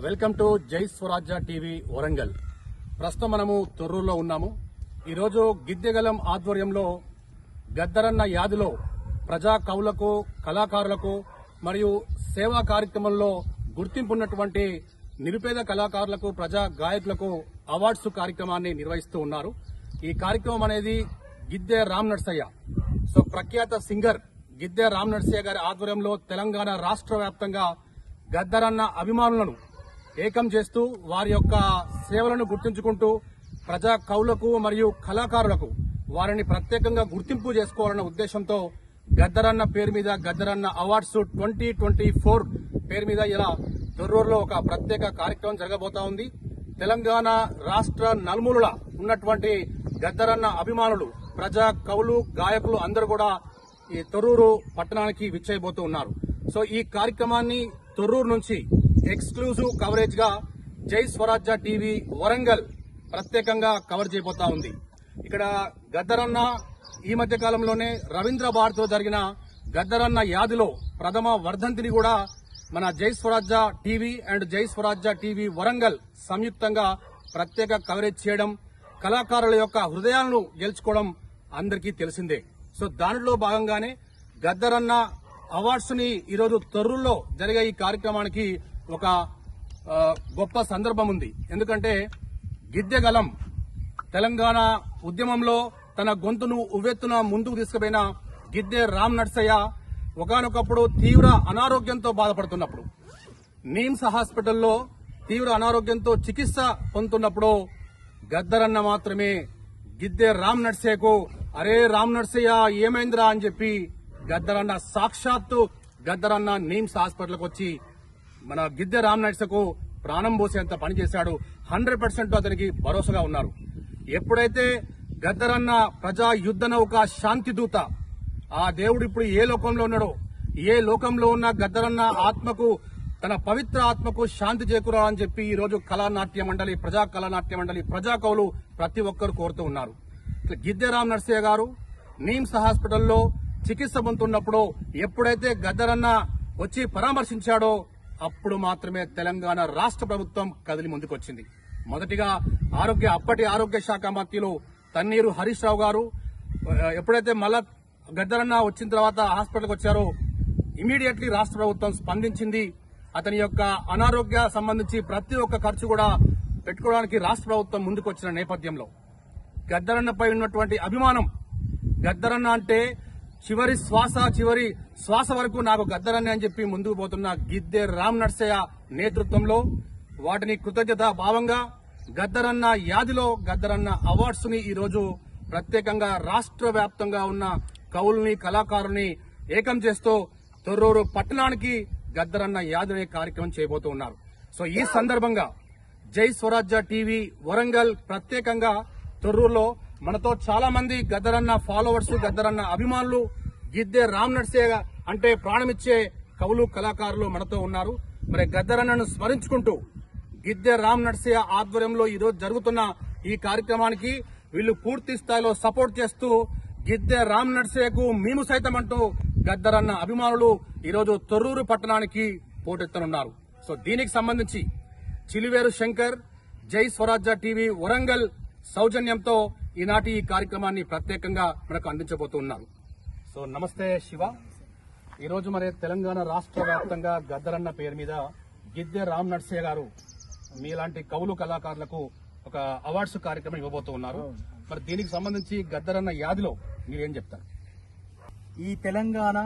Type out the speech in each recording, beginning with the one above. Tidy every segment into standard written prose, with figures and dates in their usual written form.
Welcome to జై స్వరాజ్య TV Warangal. ప్రస్తుతం మనము తొర్రూరులో ఉన్నాము. ఈరోజు గిద్దెగలం ఆధ్వర్యంలో గద్దరన్న యాదిలో ప్రజా కవులకు, కళాకారులకు మరియు సేవా కార్యక్రమంలో గుర్తింపు ఉన్నటువంటి నిరుపేద కళాకారులకు, ప్రజా గాయకులకు అవార్డ్స్ కార్యక్రమాన్ని నిర్వహిస్తూ ఉన్నారు. ఈ కార్యక్రమం అనేది గిద్దె రామ్ నర్సయ్య, ప్రఖ్యాత సింగర్ గిద్దె రామ్ నర్సయ్య గారి ఆధ్వర్యంలో తెలంగాణ రాష్ట్ర వ్యాప్తంగా గద్దరన్న అభిమానులను ఏకం చేస్తూ వారి యొక్క సేవలను గుర్తించుకుంటూ ప్రజా కవులకు మరియు కళాకారులకు వారిని ప్రత్యేకంగా గుర్తింపు చేసుకోవాలన్న ఉద్దేశంతో గద్దరన్న పేరు మీద గద్దరన్న అవార్డ్స్ 2024 పేరు మీద ఇలా తొర్రూరులో ఒక ప్రత్యేక కార్యక్రమం జరగబోతా ఉంది. తెలంగాణ రాష్ట్ర నలుమూలల ఉన్నటువంటి గద్దరన్న అభిమానులు, ప్రజా కవులు, గాయకులు అందరూ కూడా ఈ తొర్రూరు పట్టణానికి విచ్చేయబోతూ ఉన్నారు. ఈ కార్యక్రమాన్ని తొర్రూరు నుంచి ఎక్స్క్లూజివ్ కవరేజ్ గా జై స్వరాజ్య టీవీ వరంగల్ ప్రత్యేకంగా కవర్ చేయబోతా ఉంది. ఇక్కడ గద్దరన్న ఈ మధ్య కాలంలోనే రవీంద్ర భారతిలో జరిగిన గద్దరన్న యాదిలో ప్రథమ వర్ధంతిని కూడా మన జై స్వరాజ్య టీవీ అండ్ జై స్వరాజ్య టీవీ వరంగల్ సంయుక్తంగా ప్రత్యేక కవరేజ్ చేయడం, కళాకారుల యొక్క హృదయాలను గెలుచుకోవడం అందరికీ తెలిసిందే. దానిలో భాగంగానే గద్దరన్న అవార్డ్స్ ని ఈరోజు తొర్రూరులో జరిగే ఈ కార్యక్రమానికి ఒక గొప్ప సందర్భం ఉంది. ఎందుకంటే గిద్దెగలం తెలంగాణ ఉద్యమంలో తన గొంతును ఉవ్వెత్తున ముందుకు తీసుకుపోయిన గిద్దె రామ్ నర్సయ్య ఒకానొకప్పుడు తీవ్ర అనారోగ్యంతో బాధపడుతున్నప్పుడు, నీమ్స్ హాస్పిటల్లో తీవ్ర అనారోగ్యంతో చికిత్స పొందుతున్నప్పుడు గద్దరన్న మాత్రమే గిద్దె రామ్ నర్సయ్యకు అరే రామ్ నర్సయ్య ఏమైందిరా అని చెప్పి గద్దరన్న సాక్షాత్తు గద్దరన్న నీమ్స్ హాస్పిటల్కి వచ్చి మన గిద్దె రామ్ నర్సయ్యకు ప్రాణం పోసేంత పనిచేశాడు. 100% అతనికి భరోసాగా ఉన్నారు. ఎప్పుడైతే గద్దరన్న ప్రజా యుద్ధ నౌక శాంతి దూత, ఆ దేవుడు ఇప్పుడు ఏ లోకంలో ఉన్నాడో, ఏ లోకంలో ఉన్న గద్దరన్న ఆత్మకు, తన పవిత్ర ఆత్మకు శాంతి చేకూరాలని చెప్పి ఈ రోజు కళానాట్య మండలి, ప్రజా కళానాట్య మండలి, ప్రజా కవులు ప్రతి ఒక్కరు కోరుతూ ఉన్నారు. గిద్దె రామ్ నర్సయ్య గారు నీమ్స్ హాస్పిటల్లో చికిత్స పొందుతున్నప్పుడు ఎప్పుడైతే గద్దరన్న వచ్చి పరామర్శించాడో అప్పుడు మాత్రమే తెలంగాణ రాష్ట్ర ప్రభుత్వం కదిలి ముందుకొచ్చింది. మొదటిగా అప్పటి ఆరోగ్య శాఖ మంత్రులు తన్నీరు హరీష్ రావు గారు ఎప్పుడైతే మళ్ళా గద్దరన్న వచ్చిన తర్వాత హాస్పిటల్కి వచ్చారో ఇమీడియట్లీ రాష్ట్ర ప్రభుత్వం స్పందించింది. అతని యొక్క అనారోగ్య సంబంధించి ప్రతి ఒక్క ఖర్చు కూడా పెట్టుకోవడానికి రాష్ట్ర ప్రభుత్వం ముందుకొచ్చిన నేపథ్యంలో గద్దరన్నపై ఉన్నటువంటి అభిమానం, గద్దరన్న అంటే చివరి శ్వాస వరకు నాకు గద్దరన్న అని చెప్పి ముందుకు పోతున్న గిద్దె రామ్ నర్సయ్య నేతృత్వంలో వాటిని కృతజ్ఞత భావంగా గద్దరన్న యాదిలో గద్దరన్న అవార్డ్స్ ని ఈరోజు ప్రత్యేకంగా రాష్ట్ర వ్యాప్తంగా ఉన్న కవుల్ని, కళాకారుల్ని ఏకం చేస్తూ తొర్రూరు పట్టణానికి గద్దరన్న యాది అనే కార్యక్రమం చేయబోతూ ఉన్నారు. ఈ సందర్భంగా జై స్వరాజ్య టీవీ వరంగల్ ప్రత్యేకంగా తొర్రూరులో మనతో చాలా మంది గద్దరన్న ఫాలోవర్స్, గద్దరన్న అభిమానులు, గిద్దె రామ్ నర్సయ్య అంటే ప్రాణమిచ్చే కవులు, కళాకారులు మనతో ఉన్నారు. మరి గద్దరన్నను స్మరించుకుంటూ గిద్దె రామ్ నర్సయ్య ఆధ్వర్యంలో ఈరోజు జరుగుతున్న ఈ కార్యక్రమానికి వీళ్లు పూర్తి స్థాయిలో సపోర్ట్ చేస్తూ గిద్దె రామ్ నర్సయ్యకు మేము సైతం అంటూ గద్దరన్న అభిమానులు ఈరోజు తొర్రూరు పట్టణానికి పోటెత్తనున్నారు. దీనికి సంబంధించి చిలివేరు శంకర్, జై స్వరాజ్య టీవీ వరంగల్ సౌజన్యంతో ఈనాటి ఈ కార్యక్రమాన్ని ప్రత్యేకంగా మనకు అందించబోతున్నారు. నమస్తే శివ. ఈరోజు మరి తెలంగాణ రాష్ట్ర వ్యాప్తంగా గద్దరన్న పేరు మీద గిద్దె రామ్ నర్సయ్య గారు మీలాంటి కవులు, కళాకారులకు ఒక అవార్డ్స్ కార్యక్రమం ఇవ్వబోతూ ఉన్నారు. మరి దీనికి సంబంధించి గద్దరన్న యాదిలో మీరేం చెప్తారు? ఈ తెలంగాణ,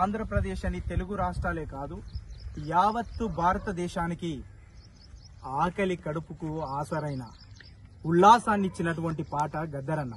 ఆంధ్రప్రదేశ్ అని తెలుగు రాష్ట్రాలే కాదు, యావత్తు భారతదేశానికి ఆకలి కడుపుకు ఆసరైన ఉల్లాసాన్ని ఇచ్చినటువంటి పాట గద్దరన్న.